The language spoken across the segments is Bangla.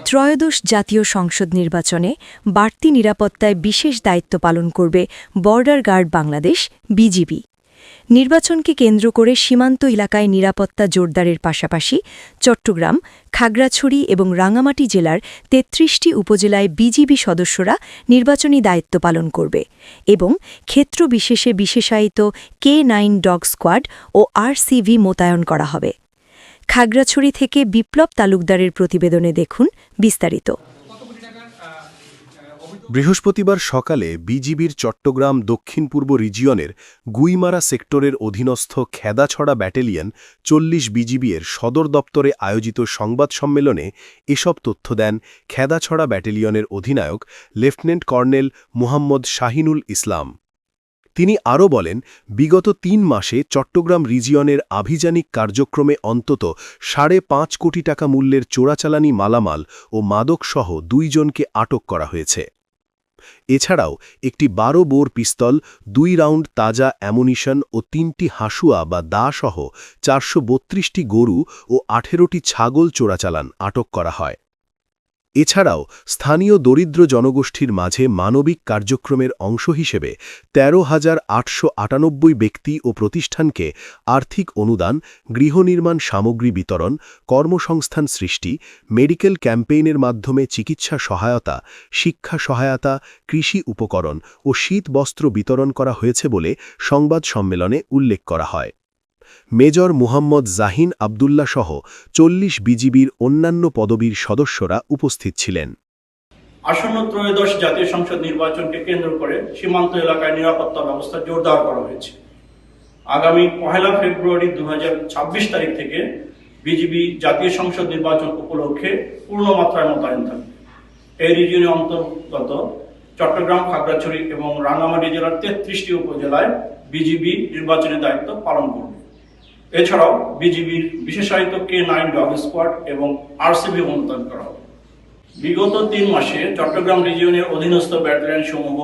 ত্রয়োদশ জাতীয় সংসদ নির্বাচনে বাড়তি নিরাপত্তায় বিশেষ দায়িত্ব পালন করবে বর্ডার গার্ড বাংলাদেশ বিজিবি। নির্বাচনকে কেন্দ্র করে সীমান্ত এলাকায় নিরাপত্তা জোরদারের পাশাপাশি চট্টগ্রাম, খাগড়াছড়ি এবং রাঙ্গামাটি জেলার ৩৩টি উপজেলায় বিজিবি সদস্যরা নির্বাচনী দায়িত্ব পালন করবে এবং ক্ষেত্র বিশেষে বিশেষায়িত K9 ডগ স্কোয়াড ও RCV মোতায়েন করা হবে। খাগড়াছড়ি থেকে বিপ্লব তালুকদারের প্রতিবেদনে দেখুন বিস্তারিত। বৃহস্পতিবার সকালে বিজিবির চট্টগ্রাম দক্ষিণ পূর্ব রিজিয়নের গুইমারা সেক্টরের অধীনস্থ খেদাছড়া ব্যাটালিয়ন ৪০ বিজিবির সদর দপ্তরে আয়োজিত সংবাদ সম্মেলনে এসব তথ্য দেন খেদাছড়া ব্যাটালিয়নের অধিনায়ক লেফটেন্যান্ট কর্নেল মুহাম্মদ শাহিনুল ইসলাম। তিনি আরও বলেন, বিগত ৩ মাসে চট্টগ্রাম রিজিয়নের আভিযানিক কার্যক্রমে অন্তত ৫.৫ কোটি টাকা মূল্যের চোরাচালানি মালামাল ও মাদকসহ ২ জনকে আটক করা হয়েছে। এছাড়াও একটি ১২ বোর পিস্তল, ২ রাউন্ড তাজা অ্যামুনিশন ও ৩টি হাসুয়া বা দাসহ ৪৩২টি গরু ও ১৮টি ছাগল চোরাচালান আটক করা হয়। এছাড়াও স্থানীয় দরিদ্র জনগোষ্ঠীর মাঝে মানবিক কার্যক্রমের অংশ হিসেবে ১৩,৮৯৮ ব্যক্তি ও প্রতিষ্ঠানকে আর্থিক অনুদান, গৃহনির্মাণ সামগ্রী বিতরণ, কর্মসংস্থান সৃষ্টি, মেডিকেল ক্যাম্পেইনের মাধ্যমে চিকিৎসা সহায়তা, শিক্ষা সহায়তা, কৃষি উপকরণ ও শীতবস্ত্র বিতরণ করা হয়েছে বলে সংবাদ সম্মেলনে উল্লেখ করা হয়। মেজর মুহাম্মদ জাহিন আবদুল্লাহ সহ ৪০ বিজিবির অন্যান্য পদবীর সদস্যরা উপস্থিত ছিলেন। আসন্ন ত্রয়োদশ জাতীয় সংসদ নির্বাচনকে কেন্দ্র করে সীমান্ত এলাকায় নিরাপত্তা ব্যবস্থা জোরদার করা হয়েছে। আগামী ১ ফেব্রুয়ারি ২০২৬ তারিখ থেকে বিজিবি জাতীয় সংসদ নির্বাচন উপলক্ষে পূর্ণমাত্রায় মোতায়েন থাকবে। এই রিজিয়নের অন্তর্গত চট্টগ্রাম, খাগড়াছড়ি এবং রাঙ্গামাটি জেলার ৩৩টি উপজেলায় বিজিবি নির্বাচনের দায়িত্ব পালন করবে। এছাড়াও বিজিবির বিশেষায়িত K9 ডগ স্কোয়াড এবং RCV মোতায়েন করা হবে। বিগত ৩ মাসে চট্টগ্রাম রিজিয়নের অধীনস্থ ব্যাটালিয়ন সমূহ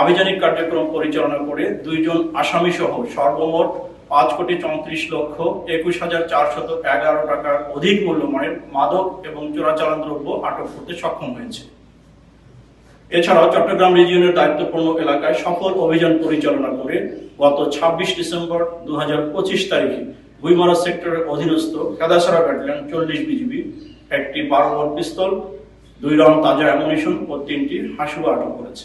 আভিযানিক কার্যক্রম পরিচালনা করে ২ জন আসামি সহ সর্বমোট ৫,৩৪,২১,৪১১ টাকার অধিক মূল্যমানের মাদক এবং চোরাচালান দ্রব্য আটক করতে সক্ষম হয়েছে। এছাড়াও চট্টগ্রাম রিজিয়নের দায়িত্বপূর্ণ এলাকায় সফল অভিযান পরিচালনা করে গত ২৬ ডিসেম্বর ২০২৫ তারিখে গুইমারা সেক্টরের অধীনস্থ খেদাছড়া ব্যাটালিয়ন ৪০ বিজিবি একটি ১২ বোর পিস্তল, ২ রাউন্ড তাজা অ্যামুনিশন ও ৩টি হাসুয়া আটক করেছে।